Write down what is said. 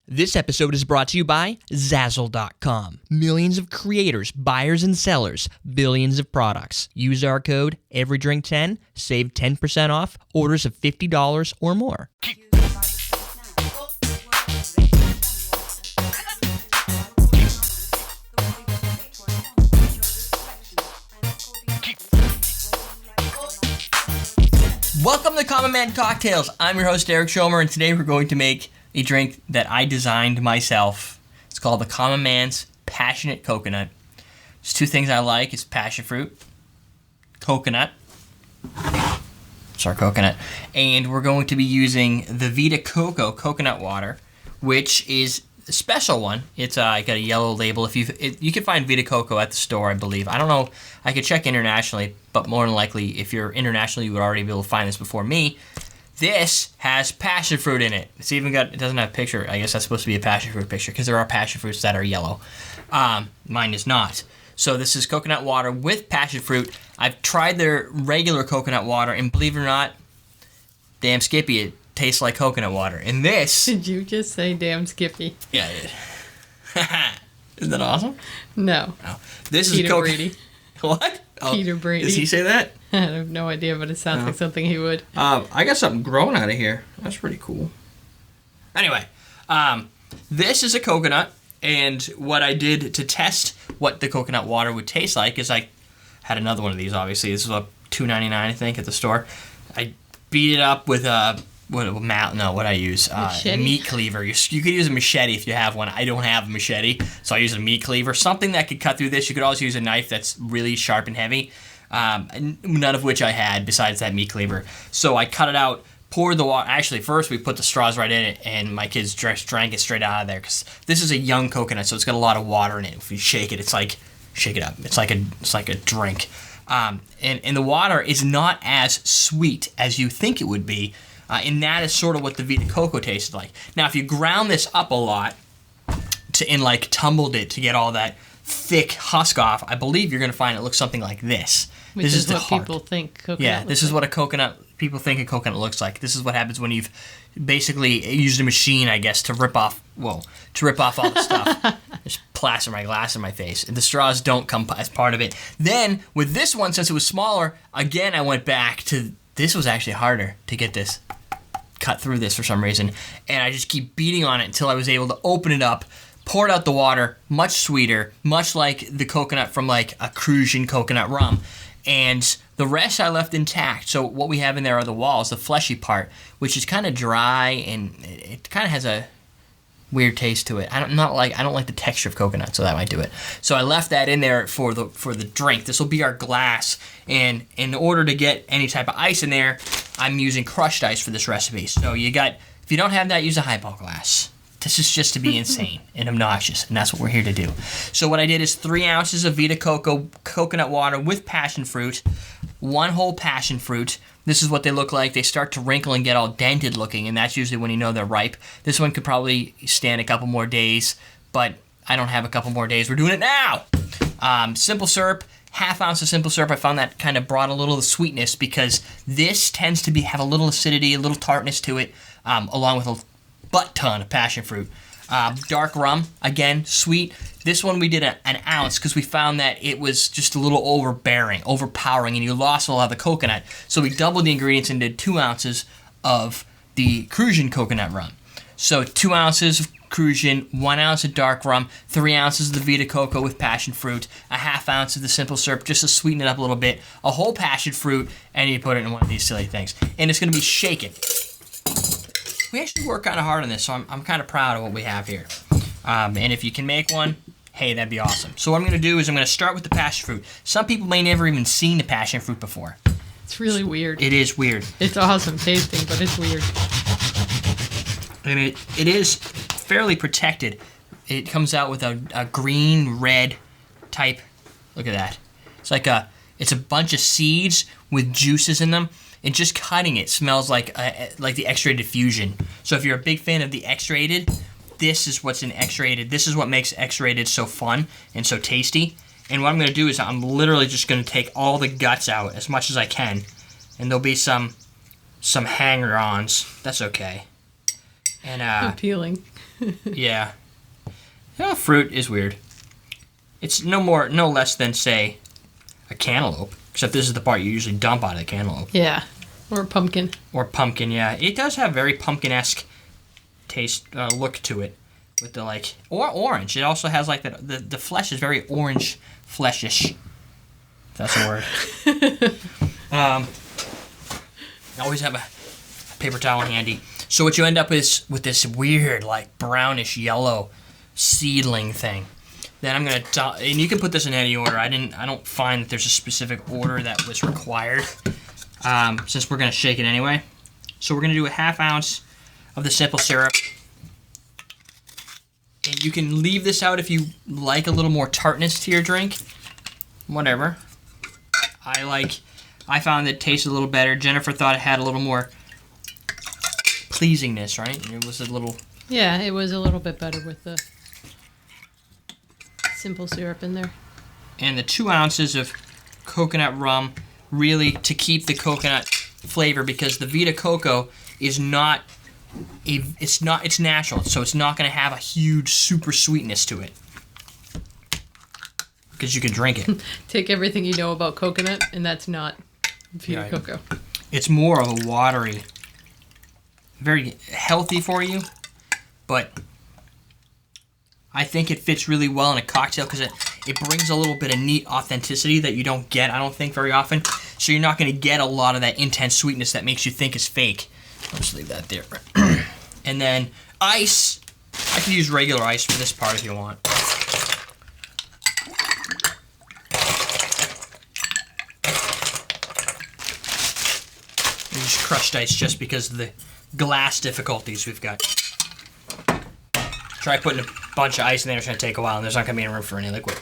This episode is brought to you by Zazzle.com. Millions of creators, buyers, and sellers, billions of products. Use our code EVERYDRINK10, save 10% off orders of $50 or more. Welcome to Common Man Cocktails. I'm your host, Eric Schomer, and today we're going to make a drink that I designed myself. It's called the Common Man's Passionate Coconut. There's two things I like. It's passion fruit, coconut. It's our coconut. And we're going to be using the Vita Coco coconut water, which is a special one. It's got a yellow label. You can find Vita Coco at the store, I believe. I don't know. I could check internationally, but more than likely, if you're international, you would already be able to find this before me. This has passion fruit in it. It doesn't have a picture. I guess that's supposed to be a passion fruit picture because there are passion fruits that are yellow. Mine is not. So this is coconut water with passion fruit. I've tried their regular coconut water, and believe it or not, damn Skippy, it tastes like coconut water. And this... Did you just say damn Skippy? Yeah, I did. Isn't that awesome? No. This Peter is Brady. What? Peter Brady. Does he say that? I have no idea, but it sounds like something he would. I got something growing out of here. That's pretty cool. Anyway, this is a coconut, and what I did to test what the coconut water would taste like is I had another one of these, obviously. This was $2.99, I think, at the store. I beat it up with a... what I use? A meat cleaver. You could use a machete if you have one. I don't have a machete, so I use a meat cleaver. Something that could cut through this. You could also use a knife that's really sharp and heavy, none of which I had besides that meat cleaver. So I cut it out, poured the water. Actually, first we put the straws right in it, and my kids drank it straight out of there because this is a young coconut, so it's got a lot of water in it. If you shake it, shake it up. It's like a drink. And the water is not as sweet as you think it would be. And that is sort of what the Vita Coco tasted like. Now, if you ground this up a lot and tumbled it to get all that thick husk off, I believe you're going to find it looks something like this. Which is what people think coconut looks like. This is what people think a coconut looks like. This is what happens when you've basically used a machine, I guess, to rip off all the stuff. Just plaster my glass in my face. And the straws don't come as part of it. Then, with this one, since it was smaller, again, I went back to... This was actually harder to get this cut through this for some reason, and I just keep beating on it until I was able to open it up, poured out the water, much sweeter, much like the coconut from like a Crucian coconut rum, and the rest I left intact. So what we have in there are the walls, the fleshy part, which is kind of dry and it kind of has a weird taste to it. I don't like the texture of coconut, so that might do it. So I left that in there for the drink. This will be our glass, and in order to get any type of ice in there, I'm using crushed ice for this recipe. So if you don't have that, use a highball glass. This is just to be insane and obnoxious, and that's what we're here to do. So what I did is 3 ounces of Vita Coco coconut water with passion fruit, 1 whole passion fruit. This is what they look like. They start to wrinkle and get all dented looking, and that's usually when you know they're ripe. This one could probably stand a couple more days, but I don't have a couple more days. We're doing it now! Simple syrup, 1/2 ounce of simple syrup. I found that kind of brought a little sweetness because this tends to have a little acidity, a little tartness to it, along with a butt ton of passion fruit. Dark rum, again, sweet. This one we did an ounce because we found that it was just a little overpowering, and you lost a lot of the coconut. So we doubled the ingredients and did 2 ounces of the Crucian coconut rum. So 2 ounces of Crucian, 1 ounce of dark rum, 3 ounces of the Vita Coco with passion fruit, 1/2 ounce of the simple syrup just to sweeten it up a little bit, a whole passion fruit, and you put it in one of these silly things. And it's going to be shaken. We actually worked kind of hard on this, so I'm kind of proud of what we have here. And if you can make one, hey, that'd be awesome. So what I'm going to do is I'm going to start with the passion fruit. Some people may never even seen the passion fruit before. It's really weird. It is weird. It's awesome tasting, but it's weird. And it is fairly protected. It comes out with a green-red type. Look at that. It's a bunch of seeds with juices in them. And just cutting it smells like the X-rated fusion. So if you're a big fan of the X-rated, this is what's in X-rated. This is what makes X-rated so fun and so tasty. And what I'm going to do is I'm literally just going to take all the guts out as much as I can. And there'll be some hanger-ons. That's okay. And appealing. Yeah. Yeah, fruit is weird. It's no less than, say, a cantaloupe. Except this is the part you usually dump out of the cantaloupe. Yeah. Or pumpkin. Or pumpkin, yeah. It does have very pumpkin-esque taste, look to it. With the, like, or orange. It also has, like, the flesh is very orange fleshish. If that's a word. I always have a paper towel handy. So what you end up is with this weird, like, brownish yellow seedling thing. Then I'm gonna, and you can put this in any order. I don't find that there's a specific order that was required, since we're gonna shake it anyway. So we're gonna do a 1/2 ounce of the simple syrup. And you can leave this out if you like a little more tartness to your drink. Whatever. I found it tasted a little better. Jennifer thought it had a little more pleasingness, right? It was a little... Yeah, it was a little bit better with the simple syrup in there. And the 2 ounces of coconut rum, really to keep the coconut flavor, because the Vita Coco is not... It's natural, so it's not going to have a huge super sweetness to it. Because you can drink it. Take everything you know about coconut, and that's not Vita Coco. It's more of a watery, very healthy for you, but I think it fits really well in a cocktail because it brings a little bit of neat authenticity that you don't get, I don't think, very often. So you're not going to get a lot of that intense sweetness that makes you think is fake. I'll just leave that there. And then ice. I can use regular ice for this part if you want. Use crushed ice just because of the glass difficulties we've got. Try putting a bunch of ice in there, it's going to take a while, and there's not going to be any room for any liquid.